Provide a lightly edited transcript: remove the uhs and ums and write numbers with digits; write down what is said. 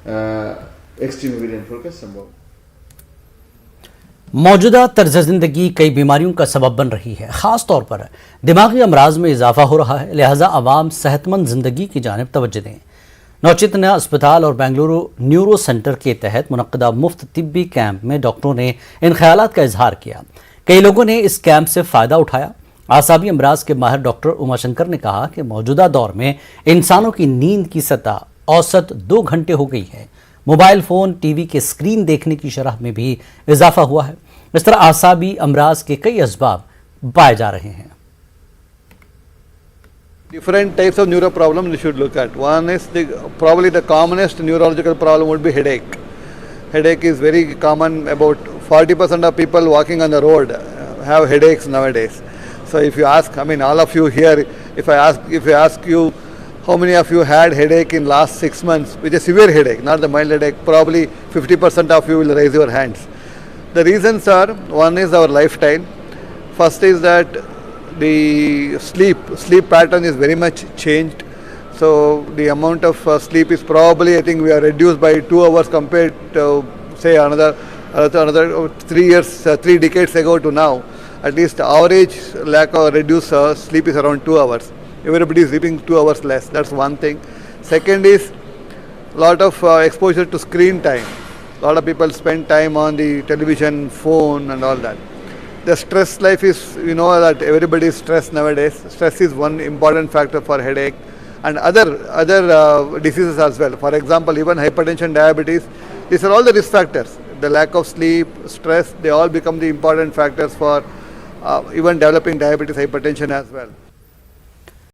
extreme rainfall का संभव। मौजूदा तर्ज ज़िंदगी कई बीमारियों का सबब बन रही है, ख़ास तौर पर दिमागी अमराज में इजाफा हो रहा है। लिहाजा आवाम सेहतमंद ज़िंदगी की जानिब तवज्जो दें। नौचेतना अस्पताल और बेंगलुरु न्यूरो सेंटर के तहत मुनक्कदा मुफ्त तिब्बी कैंप में डॉक्टरों ने इन ख्यालात का इजहार किया। कई लोगों ने इस कैंप से फ़ायदा उठाया। आसाबी अमराज के माहिर डॉक्टर उमाशंकर ने कहा कि मौजूदा दौर में इंसानों की नींद की सतह औसत 2 घंटे हो गई है। मोबाइल फ़ोन, टीवी के स्क्रीन देखने की शरह में भी इजाफा हुआ है। इस तरह आसाबी अमराज के कई असबाब पाए जा रहे हैं। Different types of neuro problems we should look at. One is probably the commonest neurological problem would be headache. Headache is very common. About 40% of people walking on the road have headaches nowadays. So if you ask, I mean, all of you here, if I ask you, how many of you had headache in last 6 months, which is severe headache, not the mild headache, probably 50% of you will raise your hands. The reasons are, one is our lifestyle. First is that the sleep pattern is very much changed. So the amount of sleep is probably, I think we are reduced by 2 hours compared to say another 3 decades ago to now. At least average lack of reduced sleep is around 2 hours. Everybody is sleeping 2 hours less. That's one thing. Second is lot of exposure to screen time. A lot of people spend time on the television, phone and all that. The stress life is, you know that everybody is stressed nowadays. Stress is one important factor for headache and other diseases as well. For example, even hypertension, diabetes, these are all the risk factors. The lack of sleep, stress, they all become the important factors for even developing diabetes, hypertension as well.